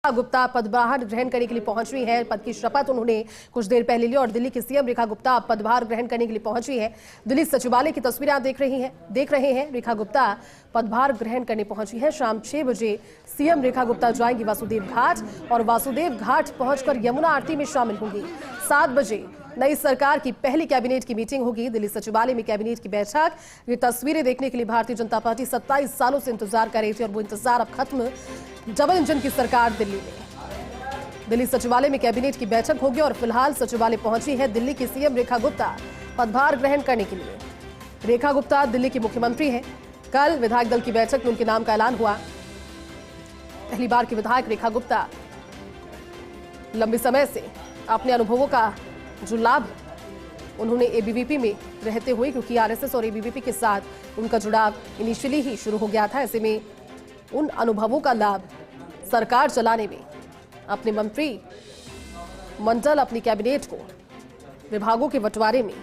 गुप्ता पदभार ग्रहण करने के लिए पहुंच रही है। पद की शपथ उन्होंने कुछ देर पहले ली और दिल्ली की सीएम रेखा गुप्ता पदभार ग्रहण करने के लिए पहुंची है। दिल्ली सचिवालय की तस्वीरें आप देख रहे हैं। रेखा गुप्ता पदभार ग्रहण करने पहुंची है। शाम 6 बजे सीएम रेखा गुप्ता जाएंगी वासुदेव घाट और वासुदेव घाट पहुंचकर यमुना आरती में शामिल होंगी। 7 बजे नई सरकार की पहली कैबिनेट की मीटिंग होगी। दिल्ली सचिवालय में कैबिनेट की बैठक। ये तस्वीरें देखने के लिए भारतीय जनता पार्टी 27 सालों से इंतजार कर रही थी और वो इंतजार अब खत्म। डबल इंजन की सरकार दिल्ली में। दिल्ली सचिवालय में कैबिनेट की बैठक होगी और फिलहाल सचिवालय पहुंची है दिल्ली की सीएम रेखा गुप्ता पदभार ग्रहण करने के लिए। रेखा गुप्ता दिल्ली की मुख्यमंत्री हैं। कल विधायक दल की बैठक में उनके नाम का ऐलान हुआ। पहली बार की विधायक रेखा गुप्ता लंबे समय से अपने अनुभवों का जो लाभ उन्होंने एबीवीपी में रहते हुए, क्योंकि आरएसएस और एबीवीपी के साथ उनका जुड़ाव इनिशियली ही शुरू हो गया था, ऐसे में उन अनुभवों का लाभ सरकार चलाने में अपने मंत्री मंडल, अपनी कैबिनेट को विभागों के बंटवारे में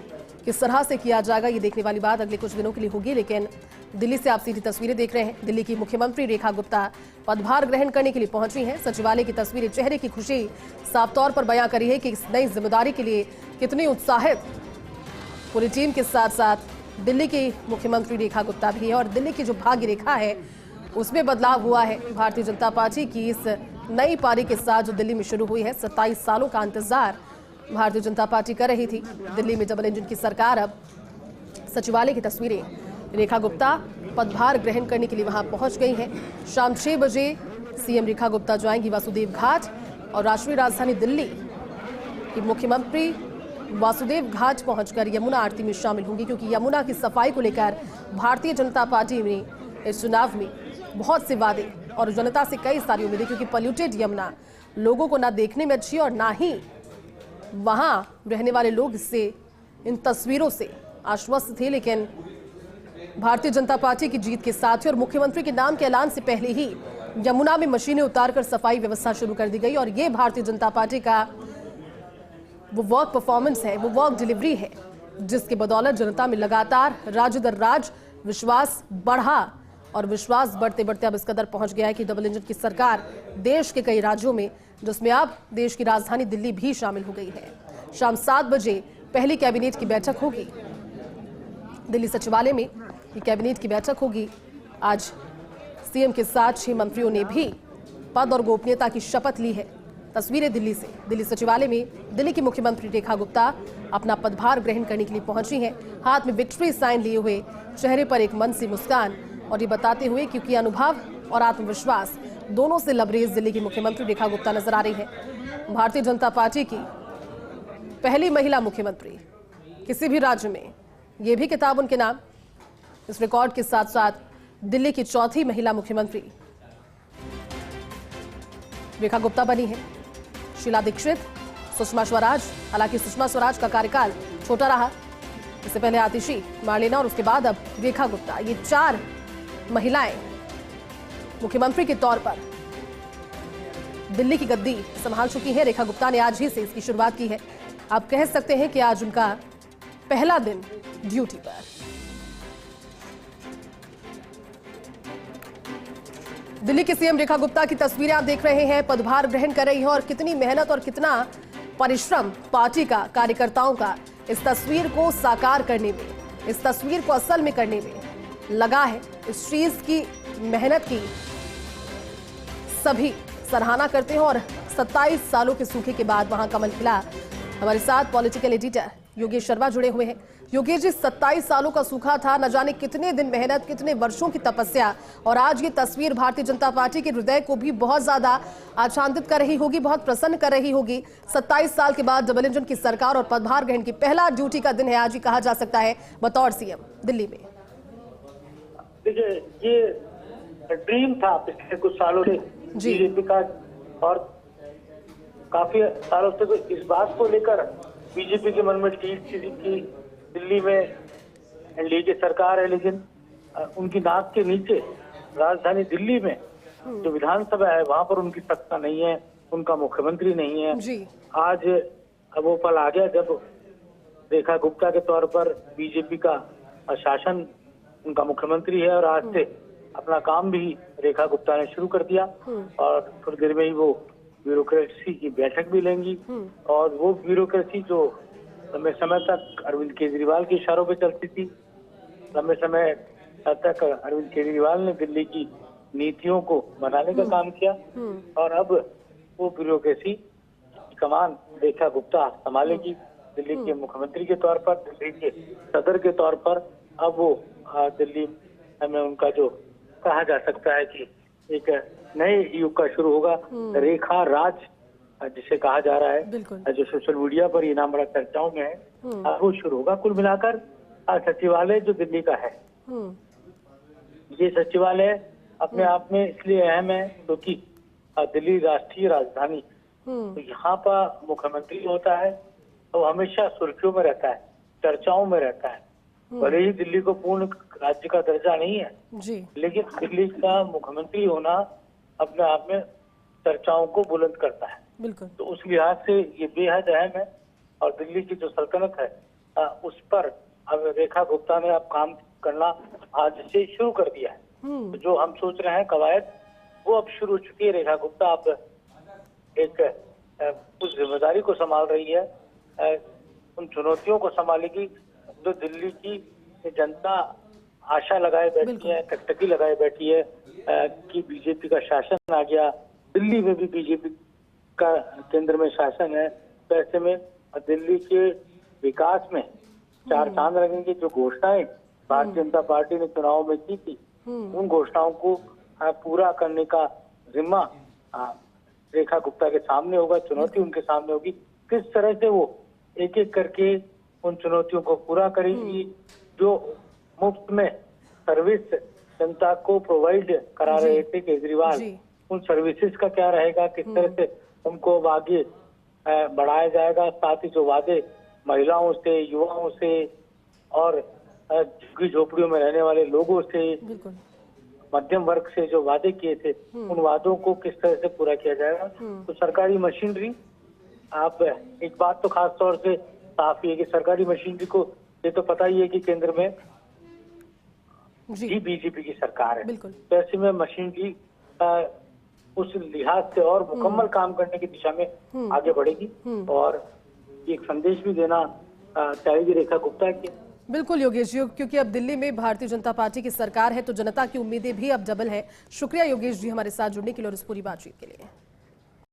किस तरह से किया जाएगा, ये देखने वाली बात अगले कुछ दिनों के लिए होगी। लेकिन दिल्ली से आप सीधी तस्वीरें देख रहे हैं। दिल्ली की मुख्यमंत्री रेखा गुप्ता पदभार ग्रहण करने के लिए पहुंची हैं। सचिवालय की तस्वीरें चेहरे की खुशी साफ तौर पर बयां करी है कि इस नई जिम्मेदारी के लिए कितनी उत्साहित पूरी टीम के साथ साथ दिल्ली की मुख्यमंत्री रेखा गुप्ता भी है। और दिल्ली की जो भाग्य रेखा है उसमें बदलाव हुआ है। भारतीय जनता पार्टी की इस नई पारी के साथ जो दिल्ली में शुरू हुई है, 27 सालों का इंतजार भारतीय जनता पार्टी कर रही थी। दिल्ली में डबल इंजन की सरकार। अब सचिवालय की तस्वीरें, रेखा गुप्ता पदभार ग्रहण करने के लिए वहां पहुंच गई हैं। शाम 6 बजे सीएम रेखा गुप्ता जाएंगी वासुदेव घाट और राष्ट्रीय राजधानी दिल्ली की मुख्यमंत्री वासुदेव घाट पहुंचकर यमुना आरती में शामिल होंगी, क्योंकि यमुना की सफाई को लेकर भारतीय जनता पार्टी ने इस चुनाव में बहुत से वादे और जनता से कई सारी उम्मीदें, क्योंकि पॉल्यूटेड यमुना लोगों को ना देखने में अच्छी और ना ही वहां रहने वाले लोग इससे, इन तस्वीरों से आश्वस्त थे। लेकिन भारतीय जनता पार्टी की जीत के साथ ही और मुख्यमंत्री के नाम के ऐलान से पहले ही यमुना में मशीनें उतारकर सफाई व्यवस्था शुरू कर दी गई। और ये भारतीय जनता पार्टी का वो वर्क परफॉर्मेंस है, वो वर्क डिलीवरी है, जिसके बदौलत जनता में लगातार राज्य दर राज विश्वास बढ़ा और विश्वास बढ़ते बढ़ते अब इस कदर पहुंच गया है कि डबल इंजन की सरकार देश के कई राज्यों में, जिसमें अब देश की राजधानी दिल्ली भी शामिल हो गई है। शाम 7 बजे पहली कैबिनेट की बैठक होगी दिल्ली सचिवालय में। ये कैबिनेट की बैठक होगी। आज सीएम के साथ 6 मंत्रियों ने भी पद और गोपनीयता की शपथ ली है। तस्वीरें दिल्ली से, दिल्ली सचिवालय में दिल्ली की मुख्यमंत्री रेखा गुप्ता अपना पदभार ग्रहण करने के लिए पहुंची हैं। हाथ में विक्ट्री साइन लिए हुए, चेहरे पर एक मन सी मुस्कान और ये बताते हुए, क्योंकि अनुभव और आत्मविश्वास दोनों से लबरेज दिल्ली की मुख्यमंत्री रेखा गुप्ता नजर आ रही है। भारतीय जनता पार्टी की पहली महिला मुख्यमंत्री किसी भी राज्य में, ये भी किताब उनके नाम। इस रिकॉर्ड के साथ साथ दिल्ली की चौथी महिला मुख्यमंत्री रेखा गुप्ता बनी है। शीला दीक्षित, सुषमा स्वराज, हालांकि सुषमा स्वराज का कार्यकाल छोटा रहा, इससे पहले आतिशी, मार्लेना और उसके बाद अब रेखा गुप्ता, ये 4 महिलाएं मुख्यमंत्री के तौर पर दिल्ली की गद्दी संभाल चुकी हैं। रेखा गुप्ता ने आज ही से इसकी शुरुआत की है। आप कह सकते हैं कि आज उनका पहला दिन ड्यूटी पर। दिल्ली के सीएम रेखा गुप्ता की तस्वीरें आप देख रहे हैं। पदभार ग्रहण कर रही हैं और कितनी मेहनत और कितना परिश्रम पार्टी का, कार्यकर्ताओं का इस तस्वीर को साकार करने में, इस तस्वीर को असल में करने में लगा है। इस चीज की मेहनत की सभी सराहना करते हैं और 27 सालों के सूखे के बाद वहां कमल खिला। हमारे साथ पॉलिटिकल एडिटर योगेश शर्मा जुड़े हुए हैं। योगेश जी, 27 सालों का सूखा था, न जाने कितने दिन मेहनत, कितने वर्षों की तपस्या, और आज ये तस्वीर भारतीय जनता पार्टी के हृदय को भी बहुत ज्यादा आच्छादित कर रही होगी, बहुत प्रसन्न कर रही होगी। 27 साल के बाद डबल इंजन की सरकार और पदभार ग्रहण की पहला ड्यूटी का दिन है आज, ही कहा जा सकता है, बतौर सीएम दिल्ली में। देखिए, ये ड्रीम था पिछले कुछ सालों से बीजेपी का, और काफी सालों से तो इस बात को लेकर बीजेपी के मन में ठीक थी कि दिल्ली में एनडीए की सरकार है, लेकिन उनकी नाक के नीचे राजधानी दिल्ली में जो विधानसभा है वहां पर उनकी सत्ता नहीं है, उनका मुख्यमंत्री नहीं है जी। आज वो पल आ गया जब रेखा गुप्ता के तौर पर बीजेपी का शासन, उनका मुख्यमंत्री है, और आज से अपना काम भी रेखा गुप्ता ने शुरू कर दिया और थोड़ी देर में ही वो ब्यूरोक्रेसी की बैठक भी लेंगी। और वो ब्यूरोक्रेसी जो लंबे समय तक अरविंद केजरीवाल के इशारों पे चलती थी, लंबे समय तक अरविंद केजरीवाल ने दिल्ली की नीतियों को बनाने का काम किया और अब वो ब्यूरोक्रेसी कमान रेखा गुप्ता संभालेगी। दिल्ली के मुख्यमंत्री के तौर पर, दिल्ली के सदर के तौर पर अब वो दिल्ली में उनका जो कहा जा सकता है कि एक नए युग का शुरू होगा, रेखा राज जिसे कहा जा रहा है, जो सोशल मीडिया पर ये नाम बड़ा चर्चाओं में है, अब वो शुरू होगा। कुल मिलाकर सचिवालय जो दिल्ली का है, ये सचिवालय अपने आप में इसलिए अहम है क्योंकि दिल्ली राष्ट्रीय राजधानी, तो यहाँ पर मुख्यमंत्री होता है तो हमेशा सुर्खियों में रहता है, चर्चाओं में रहता है। भले ही दिल्ली को पूर्ण राज्य का दर्जा नहीं है जी, लेकिन दिल्ली का मुख्यमंत्री होना अपने आप में चर्चाओं को बुलंद करता है। बिल्कुल। तो उस लिहाज से ये बेहद अहम है और दिल्ली की जो सल्तनत है उस पर अब रेखा गुप्ता ने अब काम करना आज से शुरू कर दिया है। तो जो हम सोच रहे हैं कवायद वो अब शुरू हो चुकी है। रेखा गुप्ता अब एक उस जिम्मेदारी को संभाल रही है, उन चुनौतियों को संभालेगी जो दिल्ली की जनता आशा लगाए बैठी है, टकटकी लगाए बैठी है कि बीजेपी का शासन आ गया, दिल्ली में भी बीजेपी का केंद्र में शासन है। तो ऐसे में दिल्ली के विकास में चार चांद लगेंगे। जो घोषणाएं भारतीय जनता पार्टी ने चुनाव में की थी, उन घोषणाओं को पूरा करने का जिम्मा रेखा गुप्ता के सामने होगा, चुनौती उनके सामने होगी। किस तरह से वो एक एक करके उन चुनौतियों को पूरा करेंगी। जो मुफ्त में सर्विस जनता को प्रोवाइड करा रहे थे केजरीवाल, उन सर्विसेज का क्या रहेगा, किस तरह से उनको अब आगे बढ़ाया जाएगा। साथ ही जो वादे महिलाओं से, युवाओं से और झुग्गी झोपड़ियों में रहने वाले लोगों से, मध्यम वर्ग से जो वादे किए थे, उन वादों को किस तरह से पूरा किया जाएगा। तो सरकारी मशीनरी, आप एक बात तो खास तौर से साफ ही है कि सरकारी मशीनरी को ये तो पता ही है कि केंद्र में जी बीजेपी की सरकार है। तो ऐसे में मशीनरी उस लिहाज से और मुकम्मल काम करने की दिशा में आगे बढ़ेगी और एक संदेश भी देना चाहेगी रेखा गुप्ता की। बिल्कुल योगेश जी, क्योंकि अब दिल्ली में भारतीय जनता पार्टी की सरकार है तो जनता की उम्मीदें भी अब डबल है। शुक्रिया योगेश जी हमारे साथ जुड़ने के लिए और इस पूरी बातचीत के लिए।